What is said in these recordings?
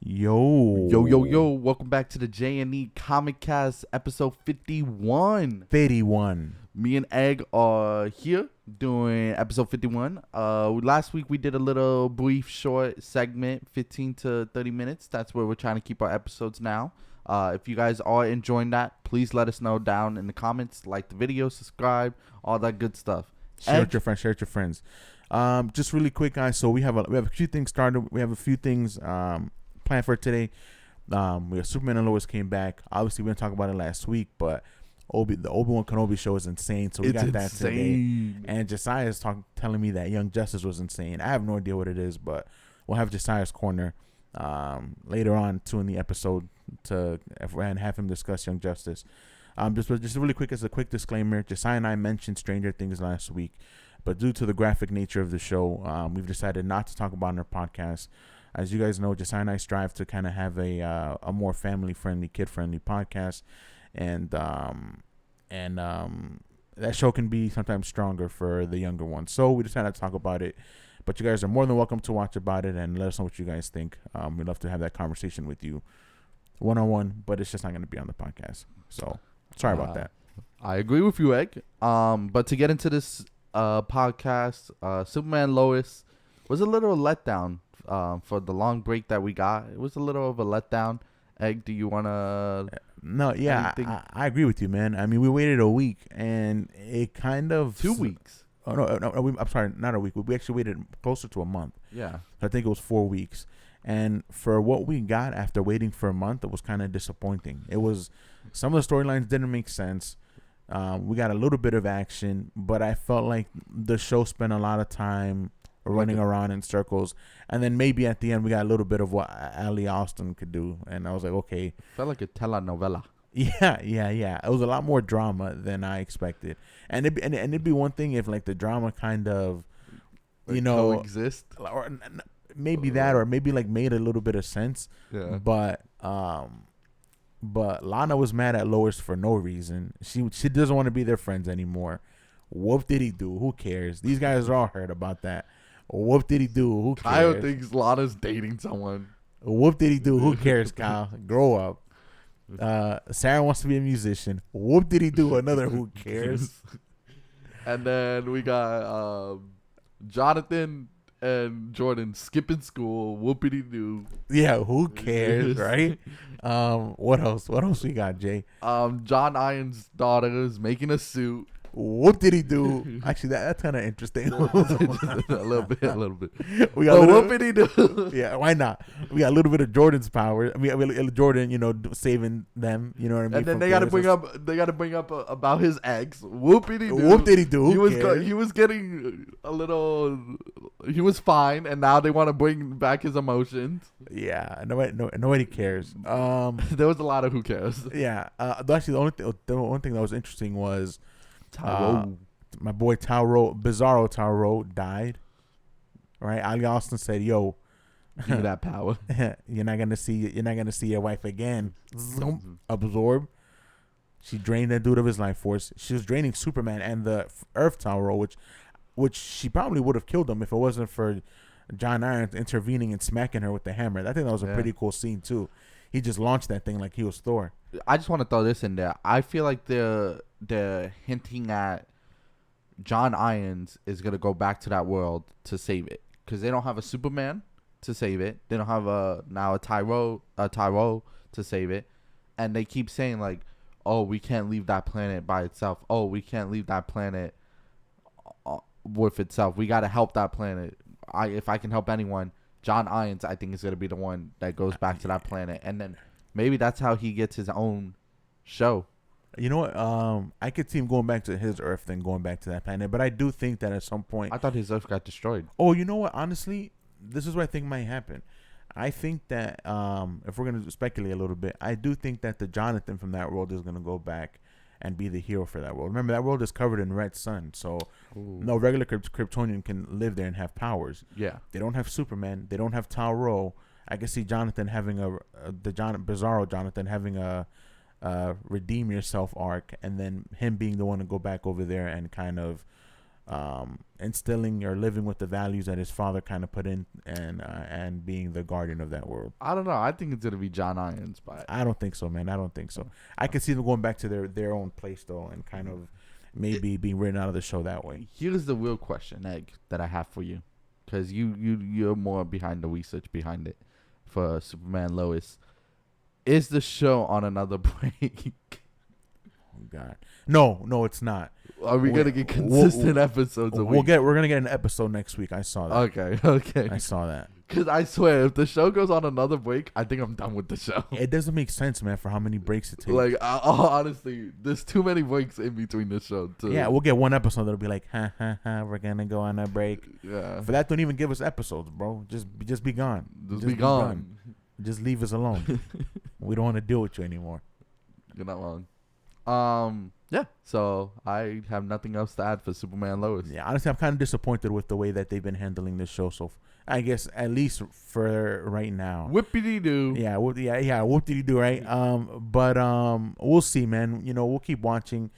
Yo, welcome back to the J&E Comic Cast, episode 51. 51. Me and Egg are here doing episode 51. Last week we did a little brief, short segment, 15 to 30 minutes. That's where we're trying to keep our episodes now. If you guys are enjoying that, please let us know down in the comments. Like the video, subscribe, all that good stuff. Share it with your friends. Just really quick, guys. So we have a few things started. We have a few things planned for today. We have Superman and Lois came back. Obviously, we didn't talk about it last week, but the Obi-Wan Kenobi show is insane. So we got that today. And Josiah is telling me that Young Justice was insane. I have no idea what it is, but we'll have Josiah's corner later on too in the episode and have him discuss Young Justice. Just really quick as a quick disclaimer, Josiah and I mentioned Stranger Things last week, but due to the graphic nature of the show, we've decided not to talk about it in our podcast. As you guys know, Josiah and I strive to kind of have a more family-friendly, kid-friendly podcast, and that show can be sometimes stronger for the younger ones. So we decided to talk about it. But you guys are more than welcome to watch about it and let us know what you guys think. We'd love to have that conversation with you one-on-one, but it's just not going to be on the podcast. So sorry about that. I agree with you, Egg. But to get into this podcast, Superman Lois was a little letdown for the long break that we got. It was a little of a letdown. Egg, do you want to... No, yeah, I agree with you, man. I mean, we waited a week, and it kind of... 2 weeks. Oh, no, I'm sorry, not a week. We actually waited closer to a month. Yeah. I think it was 4 weeks. And for what we got after waiting for a month, it was kind of disappointing. It was... Some of the storylines didn't make sense. We got a little bit of action, but I felt like the show spent a lot of time running around in circles, and then maybe at the end we got a little bit of what Ali Austin could do, and I was like, okay. Felt like a telenovela. Yeah. It was a lot more drama than I expected, and it'd be one thing if like the drama kind of, coexist, or maybe that, or maybe like made a little bit of sense. Yeah. But Lana was mad at Lois for no reason. She doesn't want to be their friends anymore. What did he do? Who cares? These guys are all hurt about that. What did he do? Who cares? Kyle thinks Lana's dating someone. What did he do? Who cares, Kyle? Grow up. Sarah wants to be a musician. What did he do? Another who cares? And then we got Jonathan and Jordan skipping school. Whoopity doo. Yeah, who cares, right? What else? What else we got, Jay? John Iron's daughter is making a suit. What did he do? Actually, that's kind of interesting. a little bit. We got what did he do? Yeah, why not? We got a little bit of Jordan's power. I mean, Jordan, saving them. You know what I mean? And then they got to bring up about his ex. Whoopity doo. What did he do? He was getting a little. He was fine, and now they want to bring back his emotions. Yeah, nobody cares. There was a lot of who cares. Yeah. Actually, the only thing that was interesting was. My boy Bizarro Taro died. Right, Ali Austin said, "Yo, give me that power. You're not gonna see your wife again." Absorb. She drained that dude of his life force. She was draining Superman and the Earth Taro, which she probably would have killed him if it wasn't for John Irons intervening and smacking her with the hammer. I think that was a pretty cool scene too. He just launched that thing like he was Thor. I just want to throw this in there. I feel like they're hinting at John Irons is going to go back to that world to save it. Because they don't have a Superman to save it. They don't have a Tyro to save it. And they keep saying like, oh, we can't leave that planet by itself. Oh, we can't leave that planet with itself. We got to help that planet. If I can help anyone, John Irons, I think, is going to be the one that goes back to that planet. And then maybe that's how he gets his own show. You know what? I could see him going back to his Earth than going back to that planet. But I do think that at some point... I thought his Earth got destroyed. Oh, you know what? Honestly, this is what I think might happen. I think that if we're going to speculate a little bit, I do think that the Jonathan from that world is going to go back and be the hero for that world. Remember, that world is covered in red sun, so no regular Kryptonian can live there and have powers. Yeah. They don't have Superman. They don't have Taro. I can see Jonathan having Bizarro Jonathan having a redeem yourself arc, and then him being the one to go back over there and kind of instilling or living with the values that his father kind of put in, and being the guardian of that world. I don't know. I think it's gonna be John Irons, but I don't think so, man. I don't think so. I can see them going back to their own place though, and kind of maybe being written out of the show that way. Here's the real question, Egg, that I have for you, because you're more behind the research behind it for Superman Lois. Is the show on another break? Oh God, no, it's not. Are we gonna get consistent episodes a week? We're gonna get an episode next week. I saw that. Okay. I saw that. Because I swear, if the show goes on another break, I think I'm done with the show. It doesn't make sense, man, for how many breaks it takes. Like, honestly, there's too many breaks in between the show, too. Yeah, we'll get one episode that'll be like, we're gonna go on a break. Yeah. For that, don't even give us episodes, bro. Just be gone. Just be gone. Just leave us alone. We don't want to deal with you anymore. You're not wrong. Yeah. So I have nothing else to add for Superman Lois. Yeah, honestly, I'm kind of disappointed with the way that they've been handling this show. So I guess at least for right now. Whippity doo. Yeah, whoop-de-doo, right? But we'll see, man. We'll keep watching.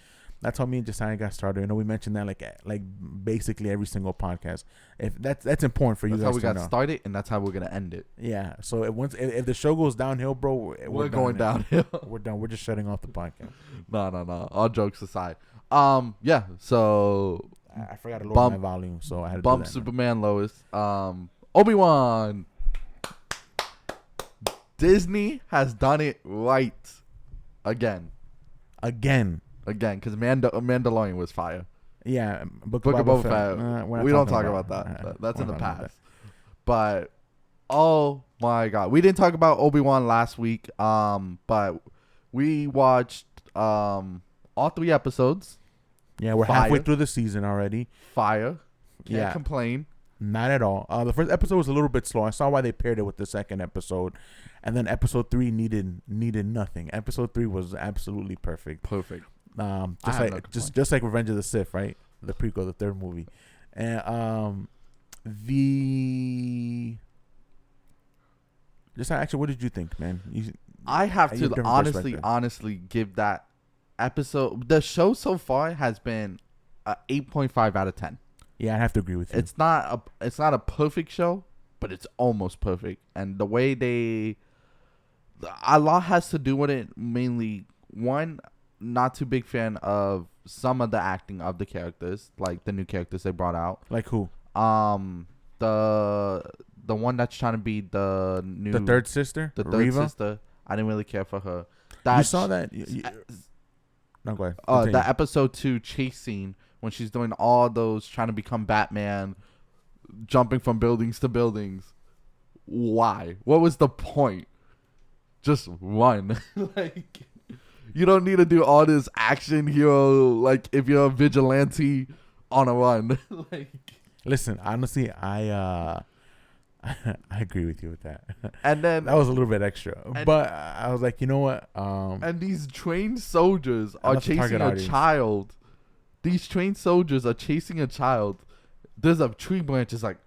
That's how me and Josiah got started. We mentioned that like basically every single podcast. If that's important for you that's guys how we to got know. started, and that's how we're gonna end it. Yeah. So if the show goes downhill, bro, we're going downhill. We're done. We're just shutting off the podcast. No. All jokes aside. Yeah. So I forgot to lower my volume, so I had to bump do that Superman Lois. Obi-Wan. Disney has done it right again. Because Mandalorian was fire. Yeah, Book of Boba Fett. We don't talk about that. That's in the past. But oh my God, we didn't talk about Obi-Wan last week. But we watched all 3 episodes. Yeah, we're halfway through the season already. Can't complain. Not at all. The first episode was a little bit slow. I saw why they paired it with the second episode, and then episode 3 needed nothing. Episode 3 was absolutely perfect. Just like Revenge of the Sith, right? The prequel, the third movie, and what did you think, man? I have to honestly give that episode. The show so far has been 8.5 out of 10. Yeah, I have to agree with you. It's not a perfect show, but it's almost perfect. And the way a lot has to do with it. Mainly, one, not too big fan of some of the acting of the characters, like the new characters they brought out. Like who? The one that's trying to be the third sister, the third Reva? sister. I didn't really care for her. You saw that? No, go ahead. The episode 2 chase scene when she's doing all those trying to become Batman, jumping from buildings to buildings. Why? What was the point? Just run. Like, you don't need to do all this action hero. Like, if you're a vigilante on a run. Like, listen, honestly, I agree with you with that. And then that was a little bit extra, but I was like, you know what? And these trained soldiers are chasing a child. These trained soldiers are chasing a child. There's a tree branch. It's like,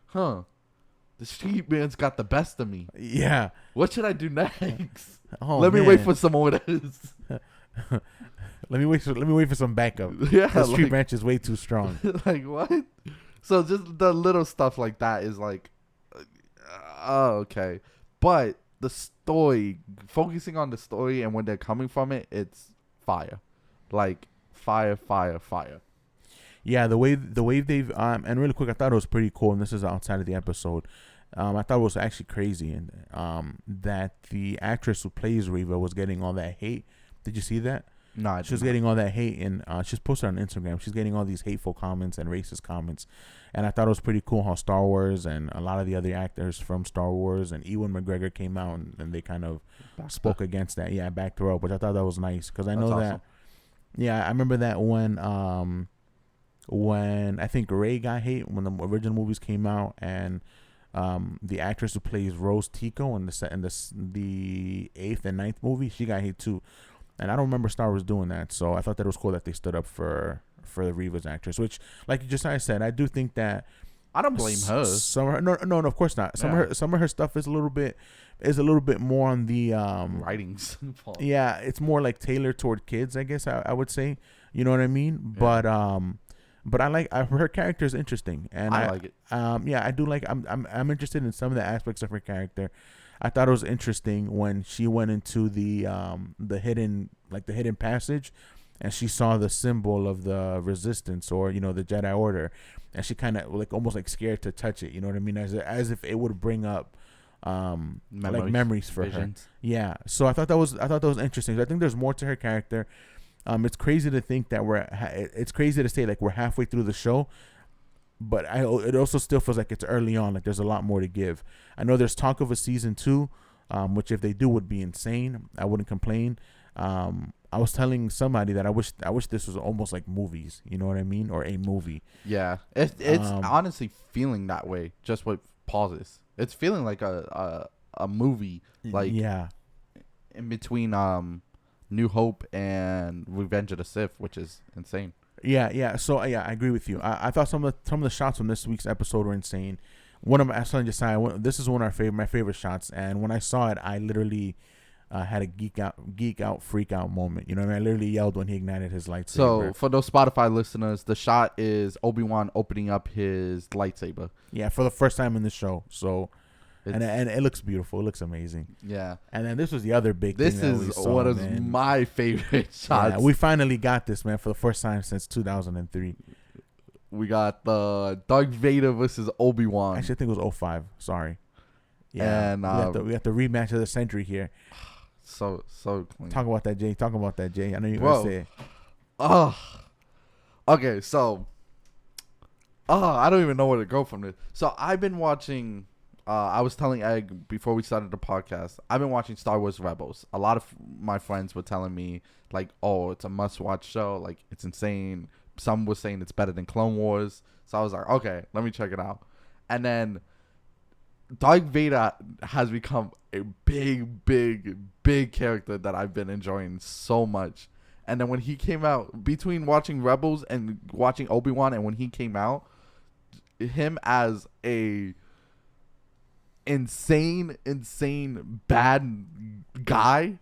this tree branch got the best of me. Yeah. What should I do next? Let me wait for some orders. Let me wait for some backup. Yeah, this tree branch is way too strong. Like, what? So just the little stuff like that is like, oh, okay. But the story, focusing on the story and when they're coming from it, it's fire. Like, fire. Yeah, the way they've and really quick, I thought it was pretty cool, and this is outside of the episode. I thought it was actually crazy, and that the actress who plays Reva was getting all that hate. Did you see that? No, she was getting all that hate, and she's posted on Instagram. She's getting all these hateful comments and racist comments, and I thought it was pretty cool how Star Wars and a lot of the other actors from Star Wars and Ewan McGregor came out and they kind of spoke against that. Yeah, backed her up, which I thought that was nice because I know that. Awesome. Yeah, I remember that when I think Ray got hate when the original movies came out, and the actress who plays Rose Tico in the 8th and 9th movie, she got hate too. And I don't remember Star Wars doing that, so I thought that was cool that they stood up for the Reva's actress. Which, like you just said, I do think that I don't blame her. Some of her, no, of course not. Some of her stuff is a little bit more on the writings. Yeah, it's more like tailored toward kids, I guess I would say. You know what I mean? Yeah. But her character is interesting, and I like it. yeah, I do like. I'm interested in some of the aspects of her character. I thought it was interesting when she went into the hidden passage, and she saw the symbol of the resistance, or the Jedi Order, and she kind of like almost like scared to touch it. You know what I mean? As if it would bring up like memories for visions. Her. Yeah. So I thought that was interesting. I think there's more to her character. It's crazy to think that it's crazy to say like we're halfway through the show, but it also still feels like it's early on. Like there's a lot more to give. I know there's talk of a season 2, which if they do would be insane. I wouldn't complain. I was telling somebody that I wish this was almost like movies. You know what I mean? Or a movie. Yeah, it's honestly feeling that way. Just with pauses, it's feeling like a movie. Like in between New Hope and Revenge of the Sith, which is insane. Yeah. So I agree with you. I thought some of the shots from this week's episode were insane. One of my, I was telling Josiah, this is one of my favorite shots, and when I saw it, I literally had a geek out, freak out moment. You know what I mean? I literally yelled when he ignited his lightsaber. So for those Spotify listeners, the shot is Obi-Wan opening up his lightsaber. Yeah, for the first time in the show. So. And it looks beautiful. It looks amazing. Yeah. And then this was the other big thing that we saw. This is one of my favorite shots. Yeah, we finally got this, man, for the first time since 2003. We got the Darth Vader versus Obi-Wan. Actually, I think it was 2005. Sorry. Yeah. And we got the rematch of the century here. So clean. Talk about that, Jay. I know you're going to say it. Okay, so. I don't even know where to go from this. So I've been watching. I was telling Egg before we started the podcast, I've been watching Star Wars Rebels. A lot of my friends were telling me, like, oh, it's a must-watch show. Like, it's insane. Some were saying it's better than Clone Wars. So I was like, okay, let me check it out. And then Darth Vader has become a big character that I've been enjoying so much. And then when he came out, between watching Rebels and watching Obi-Wan, and when he came out, him as a insane bad guy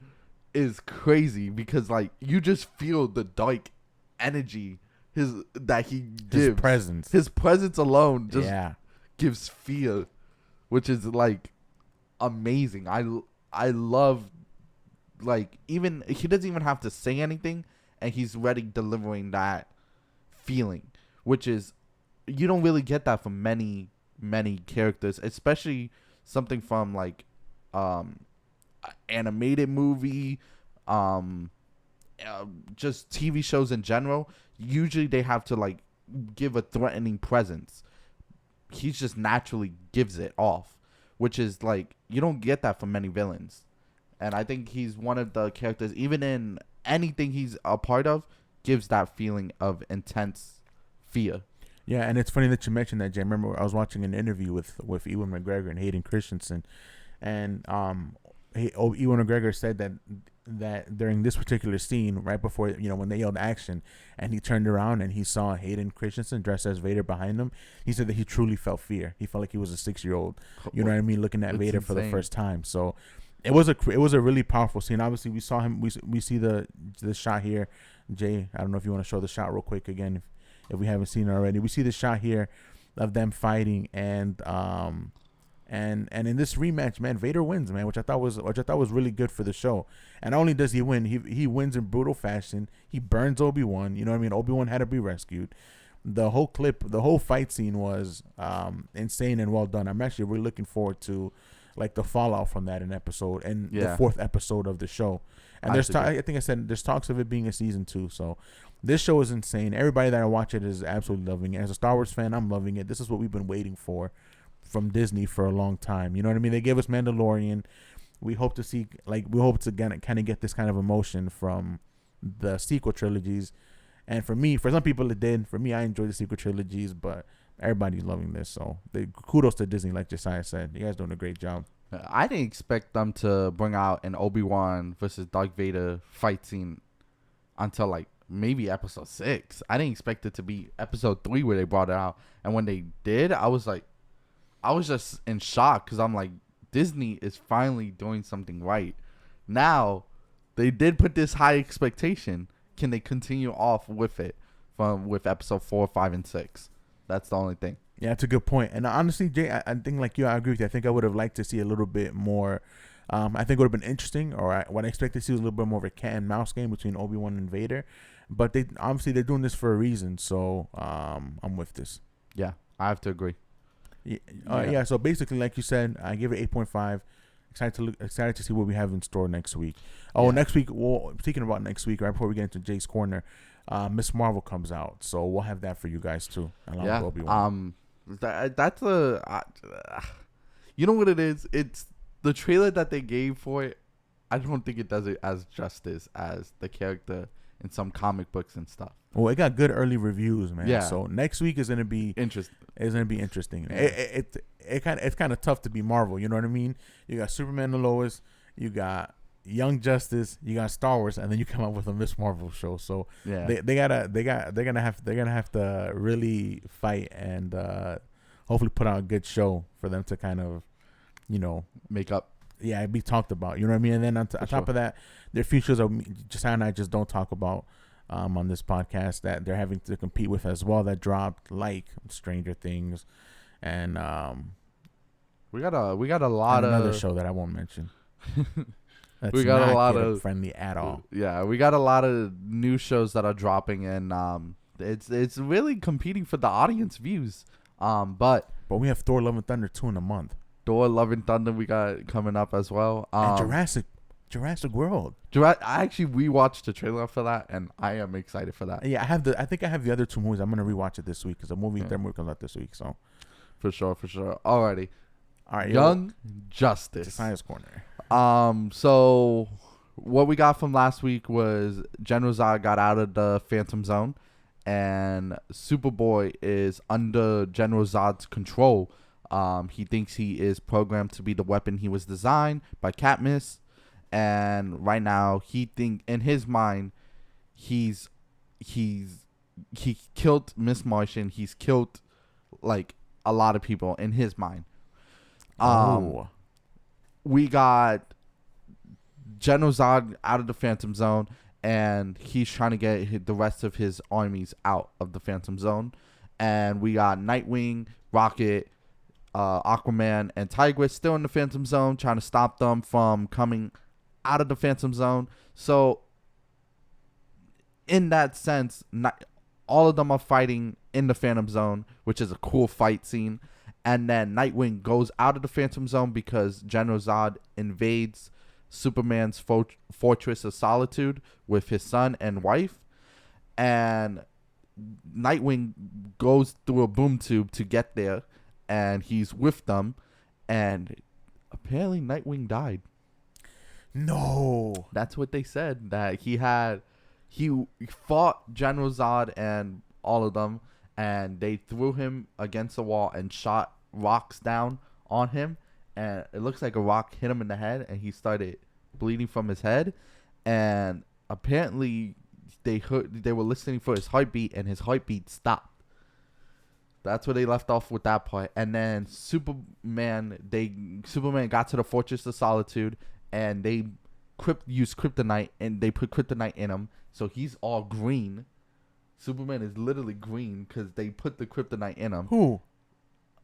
is crazy, because like you just feel the dark energy that he gives. His presence alone just gives fear, which is like amazing. I love, like, even he doesn't even have to say anything and he's already delivering that feeling, which is, you don't really get that from many characters, especially something from like animated movie, just TV shows in general. Usually they have to like give a threatening presence. He just naturally gives it off, which is like, you don't get that from many villains. And I think he's one of the characters, even in anything he's a part of, gives that feeling of intense fear. Yeah, and it's funny that you mentioned that, Jay. I remember I was watching an interview with Ewan McGregor and Hayden Christensen, and Ewan McGregor said that during this particular scene, right before, when they yelled action, and he turned around and he saw Hayden Christensen dressed as Vader behind him, he said that he truly felt fear. He felt like he was a 6-year-old, you know what I mean, looking at Vader for the first time. So it was a really powerful scene. Obviously, we saw him. We see the shot here, Jay. I don't know if you want to show the shot real quick again, if we haven't seen it already. We see the shot here of them fighting, and in this rematch, man, Vader wins, man, which I thought was really good for the show. And not only does he win, he wins in brutal fashion. He burns Obi-Wan. You know what I mean? Obi-Wan had to be rescued. The whole fight scene was insane and well done. I'm actually really looking forward to like the fallout from that the 4th episode of the show. And I think I said there's talks of it being a season 2. So this show is insane. Everybody that I watch it is absolutely loving it. As a Star Wars fan, I'm loving it. This is what we've been waiting for from Disney for a long time. You know what I mean? They gave us Mandalorian. We hope to kind of get this kind of emotion from the sequel trilogies. And for some people it did. For me, I enjoy the sequel trilogies, but everybody's loving this. So kudos to Disney, like Josiah said. You guys doing a great job. I didn't expect them to bring out an Obi-Wan versus Darth Vader fight scene until like maybe episode 6. I didn't expect it to be episode 3 where they brought it out. And when they did, I was just in shock, because I'm like, Disney is finally doing something right. Now, they did put this high expectation. Can they continue off with it with episode 4, 5, and 6. That's the only thing. Yeah, that's a good point. And honestly, Jay, I think like you, I agree with you. I think I would have liked to see a little bit more. I think it would have been interesting, or what I expected to see was a little bit more of a cat and mouse game between Obi-Wan and Vader. But they're doing this for a reason, so I'm with this. Yeah, I have to agree. Yeah. So basically, like you said, I give it 8.5. Excited to see what we have in store next week. Next week. Well, speaking about next week, right before we get into Jay's corner, Miss Marvel comes out, so we'll have that for you guys too. Along with Obi-Wan. That's you know what it is? It's the trailer that they gave for it. I don't think it does it as justice as the character in some comic books and stuff. Well, it got good early reviews, man. Yeah. So next week is gonna be interesting. It's gonna be interesting. Yeah. It's kind of tough to be Marvel. You know what I mean? You got Superman and Lois. You got Young Justice. You got Star Wars, and then you come up with a Miss Marvel show. So yeah, they're gonna have to really fight and hopefully put out a good show for them to kind of, make up. Yeah, be talked about. You know what I mean? And then on top of that, their futures are just and I just don't talk about on this podcast that they're having to compete with as well. That dropped, like Stranger Things, and we got a lot of another show that I won't mention. That's we got not a lot kid of friendly at all. Yeah, we got a lot of new shows that are dropping, and it's really competing for the audience views. But we have Thor: Love and Thunder 2 in a month. Thor: Love and Thunder we got coming up as well. And Jurassic World. I actually rewatched the trailer for that, and I am excited for that. Yeah, I think I have the other two movies. I'm gonna rewatch it this week because third movie comes out this week. So for sure. Alrighty. All right. Young Justice. The Science Corner. So what we got from last week was General Zod got out of the Phantom Zone, and Superboy is under General Zod's control. He thinks he is programmed to be the weapon he was designed by Katniss, and right now in his mind he killed Miss Martian. He's killed like a lot of people in his mind. We got General Zod out of the Phantom Zone, and he's trying to get the rest of his armies out of the Phantom Zone. And we got Nightwing, Rocket, Aquaman, and Tigress still in the Phantom Zone, trying to stop them from coming out of the Phantom Zone. So, in that sense, all of them are fighting in the Phantom Zone, which is a cool fight scene. And then Nightwing goes out of the Phantom Zone because General Zod invades Superman's Fortress of Solitude with his son and wife. And Nightwing goes through a boom tube to get there, and he's with them. And apparently Nightwing died. No. That's what they said, that he fought General Zod and all of them, and they threw him against the wall and shot rocks down on him, and it looks like a rock hit him in the head, and he started bleeding from his head. And apparently they were listening for his heartbeat, and his heartbeat stopped. That's where they left off with that part. And then Superman got to the Fortress of Solitude, and they used kryptonite, and they put kryptonite in him, so he's all green. Superman is literally green because they put the kryptonite in him. Who?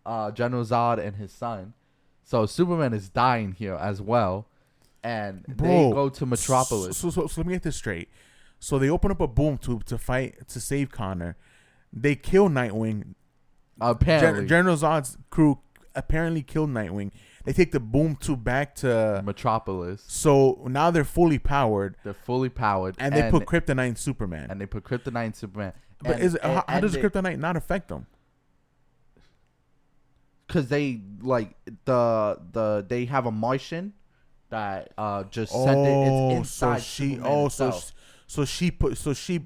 General Zod and his son. So Superman is dying here as well, and they go to Metropolis. So let me get this straight. So they open up a boom tube to save Connor. They kill Nightwing. Apparently, General Zod's crew apparently killed Nightwing. They take the boom tube back to Metropolis. So now they're fully powered. And they put kryptonite in Superman. But how does kryptonite not affect them? Because they they have a Martian that just sent it. It's inside. So she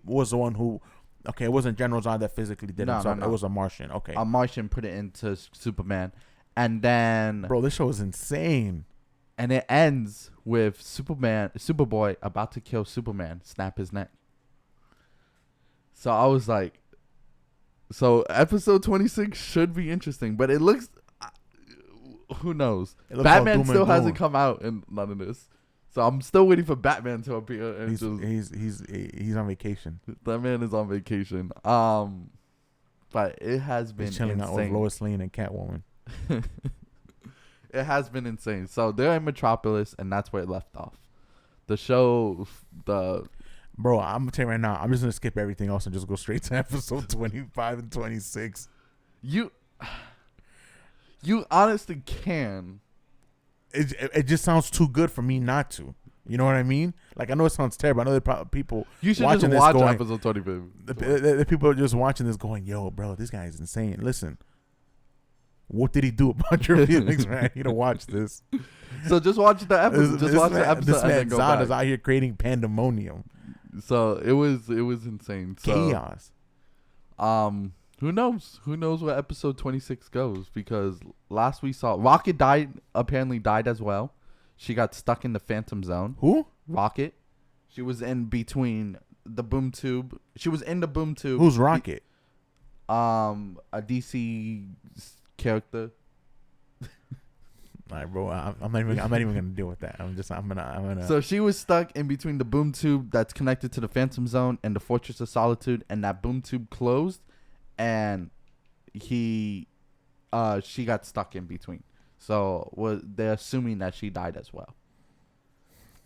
was the one who. Okay, it wasn't General Zod that physically did it. It was a Martian. Okay, a Martian put it into Superman, and then this show is insane. And it ends with Superboy about to kill Superman, snap his neck. So I was like, so episode 26 should be interesting, but it looks, who knows? Batman still hasn't come out in none of this. So I'm still waiting for Batman to appear. And He's on vacation. That man is on vacation. But it has been He's chilling insane. out with Lois Lane and Catwoman. It has been insane. So they're in Metropolis, and that's where it left off. The show, Bro, I'm gonna tell you right now. I'm just gonna skip everything else and just go straight to episode 25 and 26. You honestly can. It just sounds too good for me not to. You know what I mean? Like, I know it sounds terrible. I know there are people You should watching just watch this going, episode 25. the people are just watching this going, yo, bro, this guy is insane. Listen, what did he do about your feelings, man? You don't watch this. So just watch the episode. Just watch the episode. This and man then go Zod back. is out here creating pandemonium, So it was insane. So, chaos. Who knows? Who knows where episode 26 goes? Because last we saw Rocket apparently died as well. She got stuck in the Phantom Zone. Who? Rocket. She was in between the boom tube. She was in the boom tube. Who's Rocket? A DC character. All right, bro. I'm not even gonna deal with that. I'm gonna. So she was stuck in between the boom tube that's connected to the Phantom Zone and the Fortress of Solitude, and that boom tube closed, and she got stuck in between. So they're assuming that she died as well.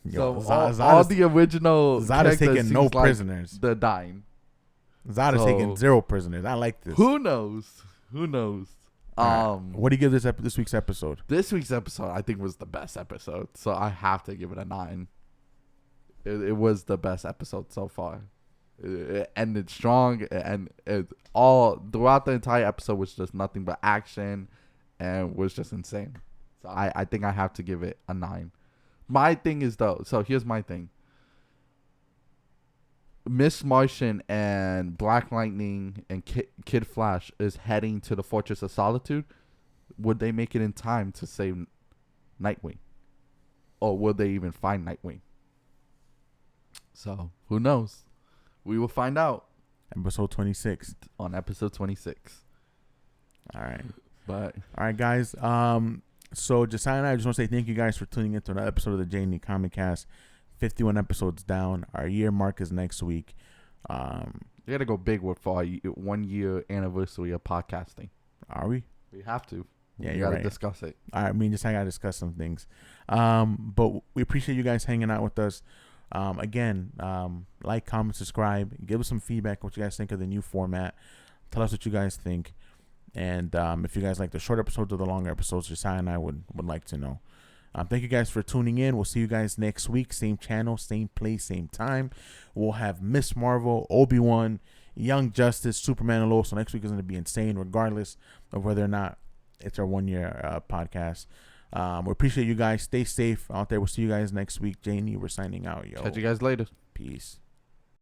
Yo, So all the original Zod is taking no seems like prisoners. they're dying. Zod is taking 0 prisoners. I like this. Who knows? Who knows? What do you give this week's episode? This week's episode, I think, was the best episode. So I have to give it a 9. It was the best episode so far. It ended strong, and all throughout the entire episode was just nothing but action, and was just insane. So I think I have to give it a 9. My thing is though. So here's my thing. Miss Martian and Black Lightning and Kid Flash is heading to the Fortress of Solitude. Would they make it in time to save Nightwing? Or will they even find Nightwing? So, who knows? We will find out. Episode 26. On episode 26. All right. But all right, guys. So Josiah and I just want to say thank you guys for tuning into another episode of the J&E Comic Cast. 51 episodes down. Our year mark is next week. We gotta go big with our 1 year anniversary of podcasting. Are we? We have to. Yeah, we you're gotta right. discuss it. All right, me and Josiah gotta discuss some things. But we appreciate you guys hanging out with us. Again, like, comment, subscribe. Give us some feedback what you guys think of the new format. Tell us what you guys think. And if you guys like the short episodes or the longer episodes, Josiah and I would like to know. Thank you guys for tuning in. We'll see you guys next week. Same channel, same place, same time. We'll have Miss Marvel, Obi-Wan, Young Justice, Superman, and Lois. So next week is going to be insane regardless of whether or not it's our 1 year podcast. We appreciate you guys. Stay safe out there. We'll see you guys next week. J&E, we're signing out, yo. Catch you guys later. Peace.